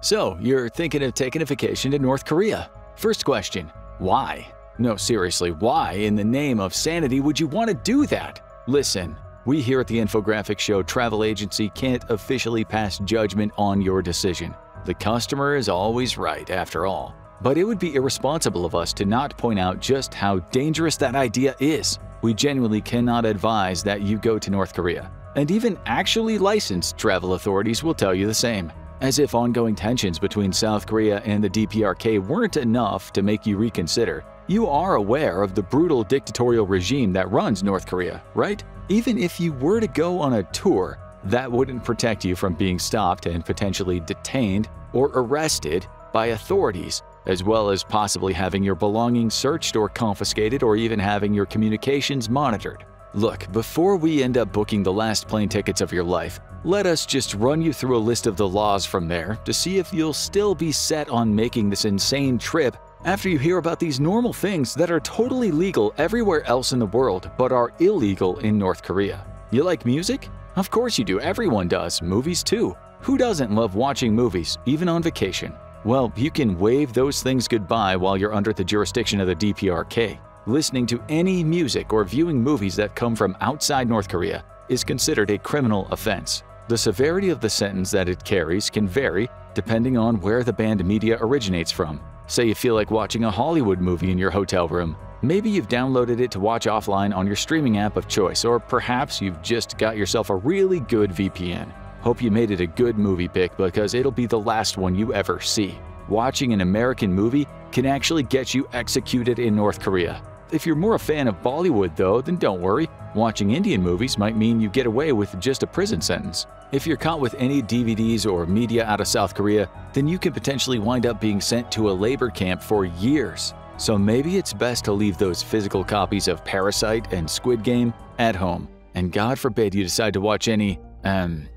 So, you're thinking of taking a vacation to North Korea. First question, why? No, seriously, why in the name of sanity would you want to do that? Listen, we here at the Infographics Show Travel Agency can't officially pass judgment on your decision. The customer is always right, after all. But it would be irresponsible of us to not point out just how dangerous that idea is. We genuinely cannot advise that you go to North Korea. And even actually licensed travel authorities will tell you the same. As if ongoing tensions between South Korea and the DPRK weren't enough to make you reconsider, you are aware of the brutal dictatorial regime that runs North Korea, right? Even if you were to go on a tour, that wouldn't protect you from being stopped and potentially detained or arrested by authorities, as well as possibly having your belongings searched or confiscated or even having your communications monitored. Look, before we end up booking the last plane tickets of your life, let us just run you through a list of the laws from there to see if you'll still be set on making this insane trip after you hear about these normal things that are totally legal everywhere else in the world but are illegal in North Korea. You like music? Of course you do, everyone does, movies too. Who doesn't love watching movies, even on vacation? Well, you can wave those things goodbye while you're under the jurisdiction of the DPRK. Listening to any music or viewing movies that come from outside North Korea is considered a criminal offense. The severity of the sentence that it carries can vary depending on where the banned media originates from. Say you feel like watching a Hollywood movie in your hotel room. Maybe you've downloaded it to watch offline on your streaming app of choice, or perhaps you've just got yourself a really good VPN. Hope you made it a good movie pick because it'll be the last one you ever see. Watching an American movie can actually get you executed in North Korea. If you're more a fan of Bollywood though, then don't worry. Watching Indian movies might mean you get away with just a prison sentence. If you're caught with any DVDs or media out of South Korea, then you could potentially wind up being sent to a labor camp for years. So maybe it's best to leave those physical copies of Parasite and Squid Game at home. And God forbid you decide to watch any,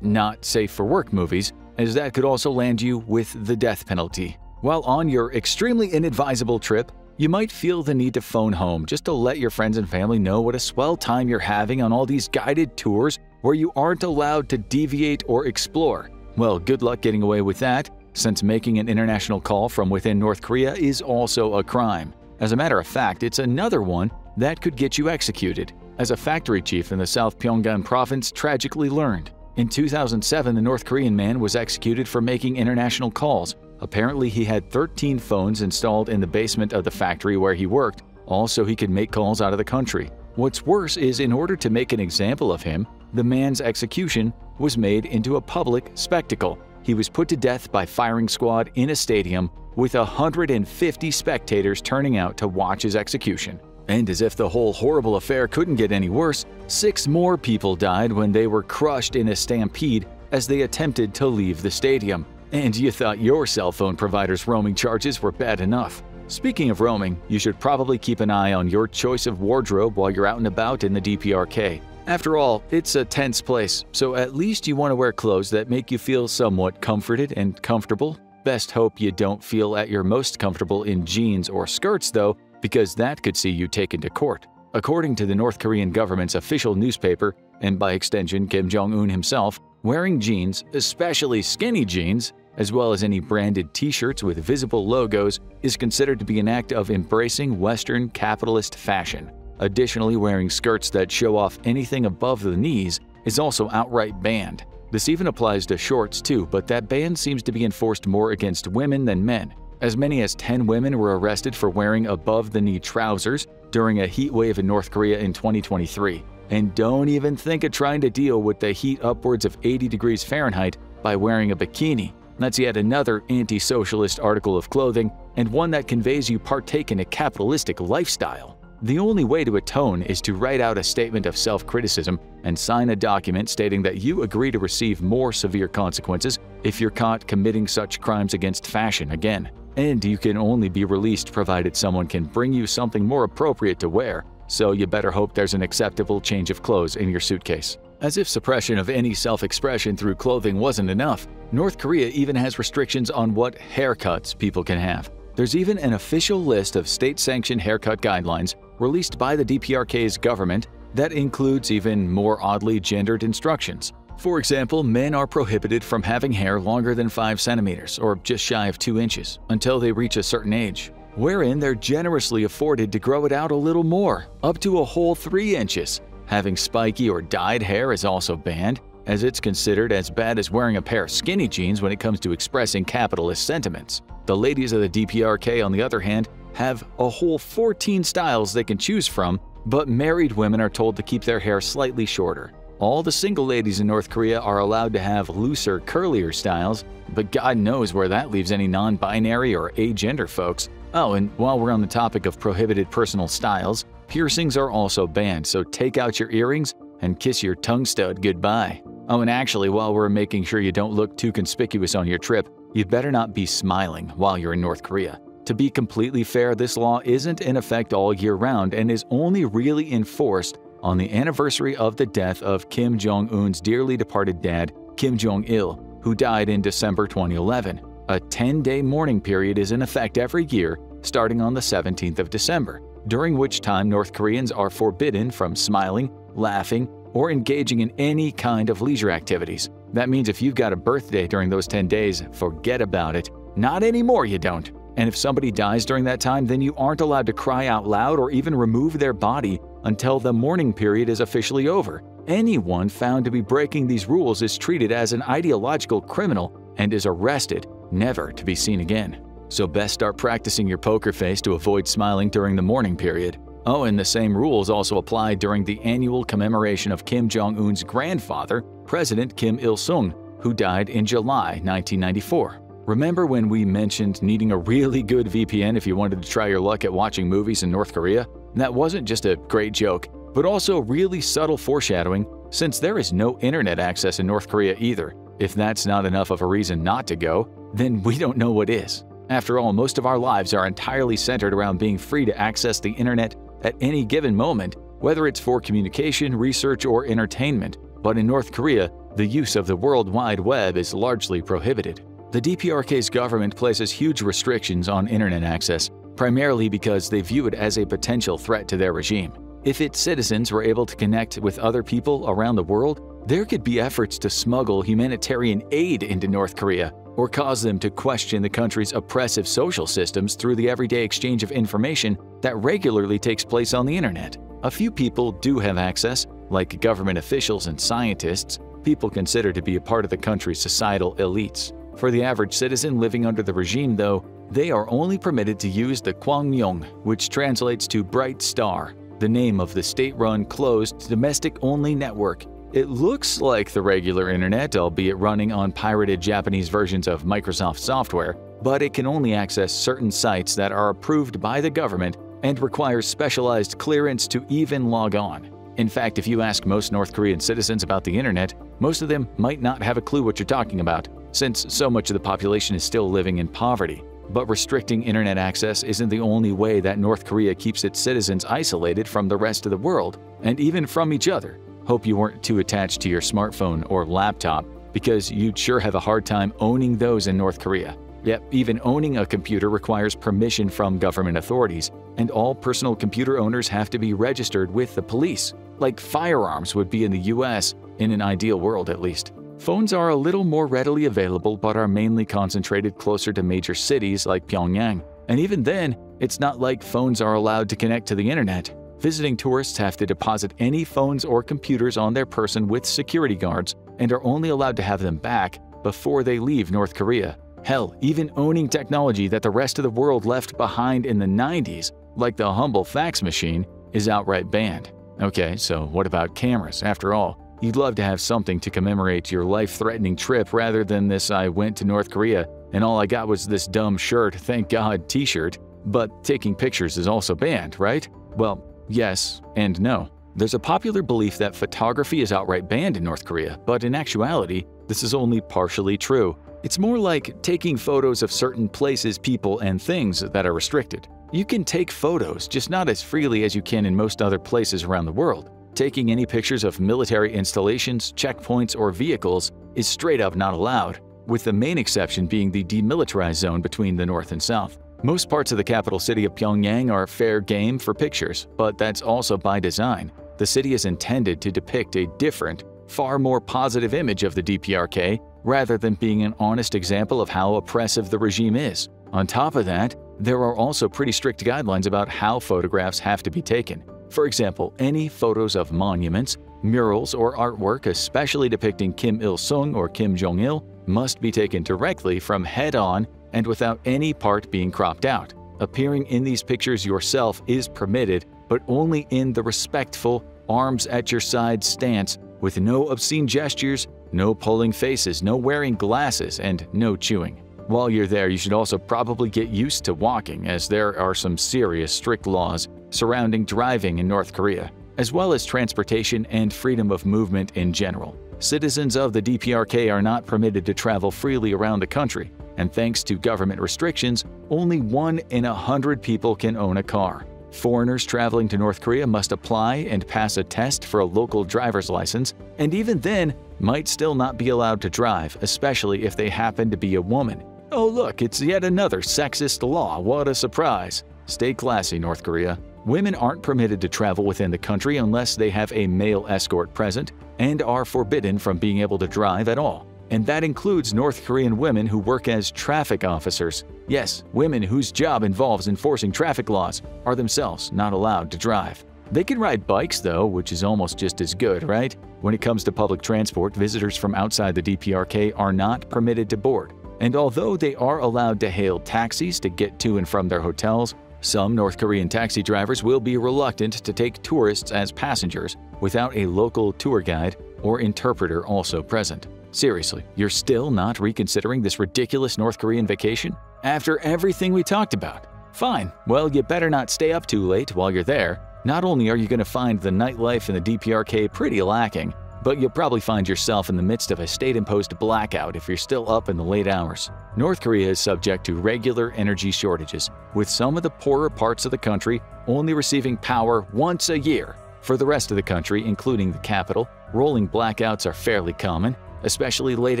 not safe for work movies, as that could also land you with the death penalty. While on your extremely inadvisable trip, you might feel the need to phone home just to let your friends and family know what a swell time you're having on all these guided tours where you aren't allowed to deviate or explore. Well, good luck getting away with that, since making an international call from within North Korea is also a crime. As a matter of fact, it's another one that could get you executed, as a factory chief in the South Pyongan province tragically learned. In 2007, the North Korean man was executed for making international calls. Apparently, he had 13 phones installed in the basement of the factory where he worked, all so he could make calls out of the country. What's worse is, in order to make an example of him, the man's execution was made into a public spectacle. He was put to death by firing squad in a stadium with 150 spectators turning out to watch his execution. And as if the whole horrible affair couldn't get any worse, 6 more people died when they were crushed in a stampede as they attempted to leave the stadium. And you thought your cell phone provider's roaming charges were bad enough. Speaking of roaming, you should probably keep an eye on your choice of wardrobe while you're out and about in the DPRK. After all, it's a tense place, so at least you want to wear clothes that make you feel somewhat comforted and comfortable. Best hope you don't feel at your most comfortable in jeans or skirts though, because that could see you taken to court. According to the North Korean government's official newspaper, and by extension Kim Jong-un himself, wearing jeans, especially skinny jeans, as well as any branded t-shirts with visible logos, is considered to be an act of embracing Western capitalist fashion. Additionally, wearing skirts that show off anything above the knees is also outright banned. This even applies to shorts too, but that ban seems to be enforced more against women than men. As many as 10 women were arrested for wearing above-the-knee trousers during a heat wave in North Korea in 2023. And don't even think of trying to deal with the heat upwards of 80 degrees Fahrenheit by wearing a bikini. That's yet another anti-socialist article of clothing, and one that conveys you partake in a capitalistic lifestyle. The only way to atone is to write out a statement of self-criticism and sign a document stating that you agree to receive more severe consequences if you're caught committing such crimes against fashion again. And you can only be released provided someone can bring you something more appropriate to wear, so you better hope there's an acceptable change of clothes in your suitcase. As if suppression of any self-expression through clothing wasn't enough, North Korea even has restrictions on what haircuts people can have. There's even an official list of state-sanctioned haircut guidelines released by the DPRK's government that includes even more oddly gendered instructions. For example, men are prohibited from having hair longer than 5 centimeters or just shy of 2 inches until they reach a certain age, wherein they're generously afforded to grow it out a little more, up to a whole 3 inches. Having spiky or dyed hair is also banned, as it's considered as bad as wearing a pair of skinny jeans when it comes to expressing capitalist sentiments. The ladies of the DPRK, on the other hand, have a whole 14 styles they can choose from, but married women are told to keep their hair slightly shorter. All the single ladies in North Korea are allowed to have looser, curlier styles, but God knows where that leaves any non-binary or agender folks. Oh, and while we're on the topic of prohibited personal styles, piercings are also banned, so take out your earrings and kiss your tongue stud goodbye. Oh, and actually, while we're making sure you don't look too conspicuous on your trip, you'd better not be smiling while you're in North Korea. To be completely fair, this law isn't in effect all year round and is only really enforced on the anniversary of the death of Kim Jong-un's dearly departed dad, Kim Jong-il, who died in December 2011. A 10-day mourning period is in effect every year, starting on the 17th of December, during which time North Koreans are forbidden from smiling, laughing, or engaging in any kind of leisure activities. That means if you've got a birthday during those 10 days, forget about it. Not anymore, you don't. And if somebody dies during that time, then you aren't allowed to cry out loud or even remove their body until the mourning period is officially over. Anyone found to be breaking these rules is treated as an ideological criminal and is arrested, never to be seen again. So best start practicing your poker face to avoid smiling during the mourning period. Oh, and the same rules also apply during the annual commemoration of Kim Jong-un's grandfather, President Kim Il-sung, who died in July 1994. Remember when we mentioned needing a really good VPN if you wanted to try your luck at watching movies in North Korea? That wasn't just a great joke, but also really subtle foreshadowing, since there is no internet access in North Korea either. If that's not enough of a reason not to go, then we don't know what is. After all, most of our lives are entirely centered around being free to access the internet at any given moment, whether it's for communication, research, or entertainment. But in North Korea, the use of the World Wide Web is largely prohibited. The DPRK's government places huge restrictions on internet access, primarily because they view it as a potential threat to their regime. If its citizens were able to connect with other people around the world, there could be efforts to smuggle humanitarian aid into North Korea or cause them to question the country's oppressive social systems through the everyday exchange of information that regularly takes place on the internet. A few people do have access, like government officials and scientists, people considered to be a part of the country's societal elites. For the average citizen living under the regime, though, they are only permitted to use the Kwangmyong, which translates to Bright Star, the name of the state-run, closed, domestic-only network. It looks like the regular internet, albeit running on pirated Japanese versions of Microsoft software, but it can only access certain sites that are approved by the government and requires specialized clearance to even log on. In fact, if you ask most North Korean citizens about the internet, most of them might not have a clue what you're talking about, since so much of the population is still living in poverty. But restricting internet access isn't the only way that North Korea keeps its citizens isolated from the rest of the world, and even from each other. Hope you weren't too attached to your smartphone or laptop, because you'd sure have a hard time owning those in North Korea. Yet, even owning a computer requires permission from government authorities, and all personal computer owners have to be registered with the police, like firearms would be in the US, in an ideal world at least. Phones are a little more readily available but are mainly concentrated closer to major cities like Pyongyang. And even then, it's not like phones are allowed to connect to the internet. Visiting tourists have to deposit any phones or computers on their person with security guards and are only allowed to have them back before they leave North Korea. Hell, even owning technology that the rest of the world left behind in the 90s, like the humble fax machine, is outright banned. Okay, so what about cameras? After all, you'd love to have something to commemorate your life-threatening trip rather than this "I went to North Korea and all I got was this dumb shirt, thank God" t-shirt. But taking pictures is also banned, right? Well, yes and no. There's a popular belief that photography is outright banned in North Korea, but in actuality, this is only partially true. It's more like taking photos of certain places, people, and things that are restricted. You can take photos, just not as freely as you can in most other places around the world. Taking any pictures of military installations, checkpoints, or vehicles is straight up not allowed, with the main exception being the demilitarized zone between the north and south. Most parts of the capital city of Pyongyang are fair game for pictures, but that's also by design. The city is intended to depict a different, far more positive image of the DPRK rather than being an honest example of how oppressive the regime is. On top of that, there are also pretty strict guidelines about how photographs have to be taken. For example, any photos of monuments, murals, or artwork especially depicting Kim Il-sung or Kim Jong-il must be taken directly from head-on and without any part being cropped out. Appearing in these pictures yourself is permitted, but only in the respectful, arms at your side stance with no obscene gestures, no pulling faces, no wearing glasses, and no chewing. While you're there, you should also probably get used to walking, as there are some serious strict laws surrounding driving in North Korea, as well as transportation and freedom of movement in general. Citizens of the DPRK are not permitted to travel freely around the country, and thanks to government restrictions, only 1 in 100 people can own a car. Foreigners traveling to North Korea must apply and pass a test for a local driver's license, and even then, might still not be allowed to drive, especially if they happen to be a woman. Oh look, it's yet another sexist law, what a surprise! Stay classy, North Korea. Women aren't permitted to travel within the country unless they have a male escort present and are forbidden from being able to drive at all. And that includes North Korean women who work as traffic officers. Yes, women whose job involves enforcing traffic laws are themselves not allowed to drive. They can ride bikes though, which is almost just as good, right? When it comes to public transport, visitors from outside the DPRK are not permitted to board. And although they are allowed to hail taxis to get to and from their hotels, some North Korean taxi drivers will be reluctant to take tourists as passengers without a local tour guide or interpreter also present. Seriously, you're still not reconsidering this ridiculous North Korean vacation? After everything we talked about? Fine, well, you better not stay up too late while you're there. Not only are you going to find the nightlife in the DPRK pretty lacking, but you'll probably find yourself in the midst of a state-imposed blackout if you're still up in the late hours. North Korea is subject to regular energy shortages, with some of the poorer parts of the country only receiving power once a year. For the rest of the country, including the capital, rolling blackouts are fairly common, especially late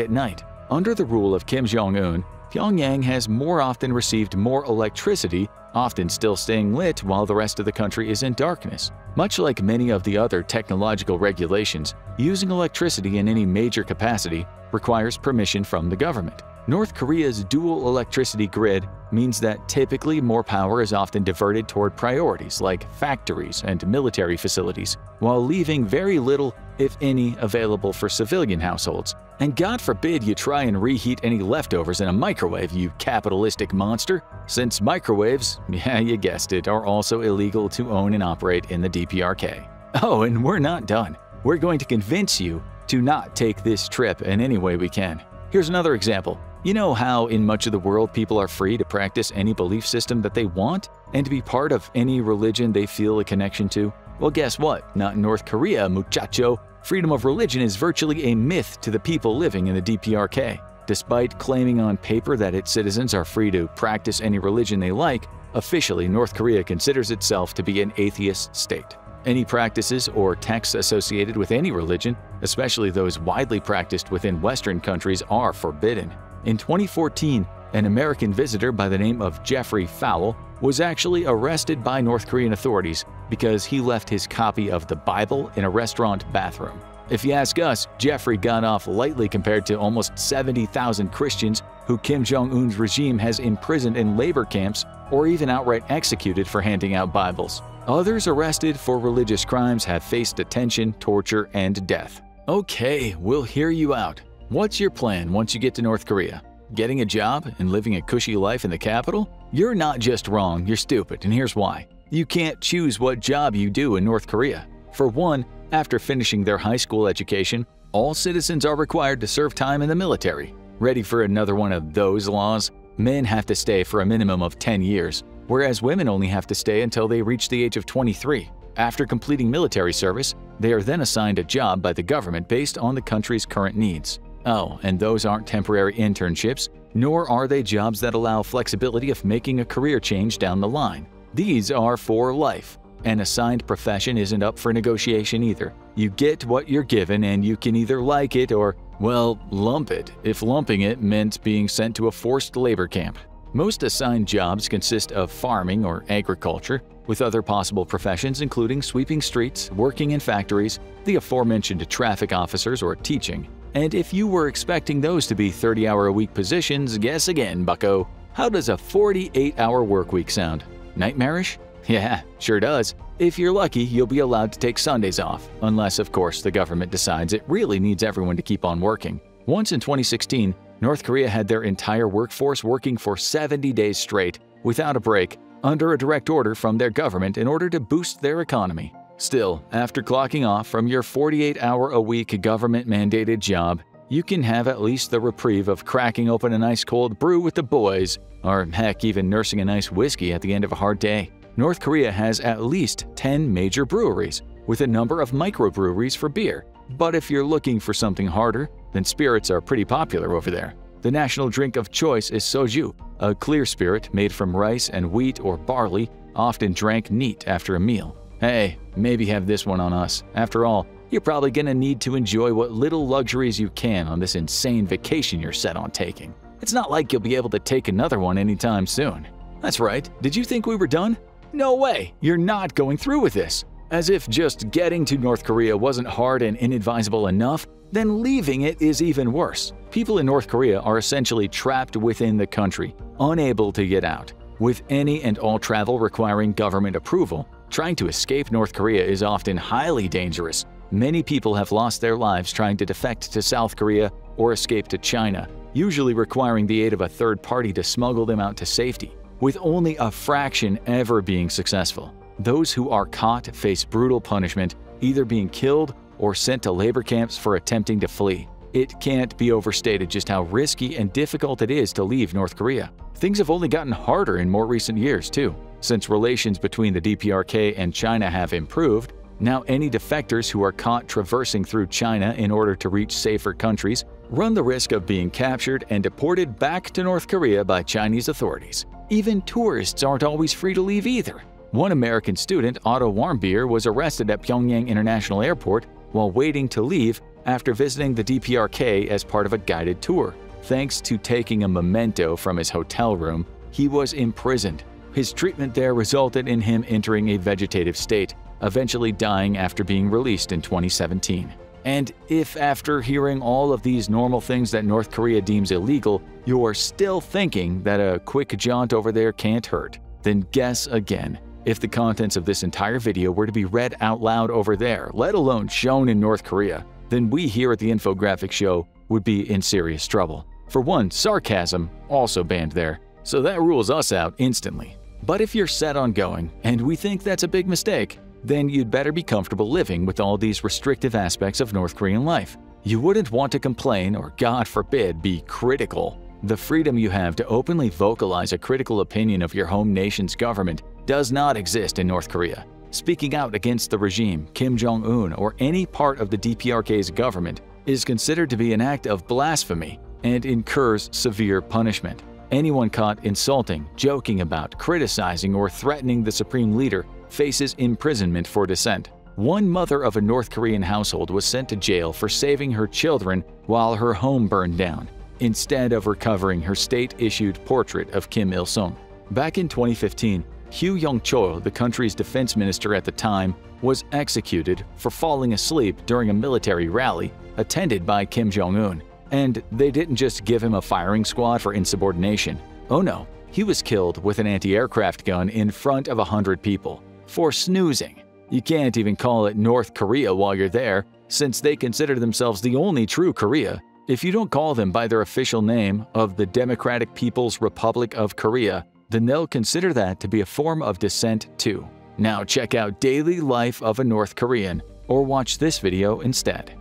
at night. Under the rule of Kim Jong-un, Pyongyang has more often received more electricity, often still staying lit while the rest of the country is in darkness. Much like many of the other technological regulations, using electricity in any major capacity requires permission from the government. North Korea's dual electricity grid means that typically more power is often diverted toward priorities like factories and military facilities, while leaving very little, if any, available for civilian households. And God forbid you try and reheat any leftovers in a microwave, you capitalistic monster, since microwaves, yeah, you guessed it, are also illegal to own and operate in the DPRK. Oh, and we're not done. We're going to convince you to not take this trip in any way we can. Here's another example. You know how in much of the world people are free to practice any belief system that they want and to be part of any religion they feel a connection to? Well, guess what? Not in North Korea, muchacho. Freedom of religion is virtually a myth to the people living in the DPRK. Despite claiming on paper that its citizens are free to practice any religion they like, officially North Korea considers itself to be an atheist state. Any practices or texts associated with any religion, especially those widely practiced within Western countries, are forbidden. In 2014, an American visitor by the name of Jeffrey Fowle was actually arrested by North Korean authorities because he left his copy of the Bible in a restaurant bathroom. If you ask us, Jeffrey got off lightly compared to almost 70,000 Christians who Kim Jong-un's regime has imprisoned in labor camps or even outright executed for handing out Bibles. Others arrested for religious crimes have faced detention, torture, and death. Okay, we'll hear you out. What's your plan once you get to North Korea? Getting a job and living a cushy life in the capital? You're not just wrong, you're stupid, and here's why. You can't choose what job you do in North Korea. For one, after finishing their high school education, all citizens are required to serve time in the military. Ready for another one of those laws? Men have to stay for a minimum of 10 years, whereas women only have to stay until they reach the age of 23. After completing military service, they are then assigned a job by the government based on the country's current needs. Oh, and those aren't temporary internships, nor are they jobs that allow flexibility of making a career change down the line. These are for life. An assigned profession isn't up for negotiation either. You get what you're given and you can either like it or, well, lump it, if lumping it meant being sent to a forced labor camp. Most assigned jobs consist of farming or agriculture, with other possible professions including sweeping streets, working in factories, the aforementioned traffic officers, or teaching. And if you were expecting those to be 30-hour-a-week positions, guess again, bucko. How does a 48-hour workweek sound? Nightmarish? Yeah, sure does. If you're lucky, you'll be allowed to take Sundays off, unless, of course, the government decides it really needs everyone to keep on working. Once in 2016, North Korea had their entire workforce working for 70 days straight, without a break, under a direct order from their government in order to boost their economy. Still, after clocking off from your 48-hour-a-week government-mandated job, you can have at least the reprieve of cracking open a nice cold brew with the boys, or heck, even nursing a nice whiskey at the end of a hard day. North Korea has at least 10 major breweries, with a number of microbreweries for beer. But if you're looking for something harder, then spirits are pretty popular over there. The national drink of choice is soju, a clear spirit made from rice and wheat or barley, often drank neat after a meal. Hey, maybe have this one on us. After all, you're probably gonna need to enjoy what little luxuries you can on this insane vacation you're set on taking. It's not like you'll be able to take another one anytime soon. That's right, did you think we were done? No way, you're not going through with this. As if just getting to North Korea wasn't hard and inadvisable enough, then leaving it is even worse. People in North Korea are essentially trapped within the country, unable to get out. With any and all travel requiring government approval, trying to escape North Korea is often highly dangerous. Many people have lost their lives trying to defect to South Korea or escape to China, usually requiring the aid of a third party to smuggle them out to safety, with only a fraction ever being successful. Those who are caught face brutal punishment, either being killed or sent to labor camps for attempting to flee. It can't be overstated just how risky and difficult it is to leave North Korea. Things have only gotten harder in more recent years, too. Since relations between the DPRK and China have improved, now any defectors who are caught traversing through China in order to reach safer countries run the risk of being captured and deported back to North Korea by Chinese authorities. Even tourists aren't always free to leave either. One American student, Otto Warmbier, was arrested at Pyongyang International Airport while waiting to leave after visiting the DPRK as part of a guided tour. Thanks to taking a memento from his hotel room, he was imprisoned. His treatment there resulted in him entering a vegetative state, eventually dying after being released in 2017. And if after hearing all of these normal things that North Korea deems illegal, you're still thinking that a quick jaunt over there can't hurt, then guess again. If the contents of this entire video were to be read out loud over there, let alone shown in North Korea, then we here at the Infographics Show would be in serious trouble. For one, sarcasm also banned there, so that rules us out instantly. But if you're set on going, and we think that's a big mistake, then you'd better be comfortable living with all these restrictive aspects of North Korean life. You wouldn't want to complain or, God forbid, be critical. The freedom you have to openly vocalize a critical opinion of your home nation's government does not exist in North Korea. Speaking out against the regime, Kim Jong-un, or any part of the DPRK's government is considered to be an act of blasphemy and incurs severe punishment. Anyone caught insulting, joking about, criticizing, or threatening the supreme leader faces imprisonment for dissent. One mother of a North Korean household was sent to jail for saving her children while her home burned down, instead of recovering her state-issued portrait of Kim Il-sung. Back in 2015, Hugh Yong-chol, the country's defense minister at the time, was executed for falling asleep during a military rally attended by Kim Jong-un. And they didn't just give him a firing squad for insubordination. Oh no, he was killed with an anti-aircraft gun in front of 100 people for snoozing. You can't even call it North Korea while you're there, since they consider themselves the only true Korea. If you don't call them by their official name of the Democratic People's Republic of Korea, then they'll consider that to be a form of dissent too. Now check out Daily Life of a North Korean, or watch this video instead.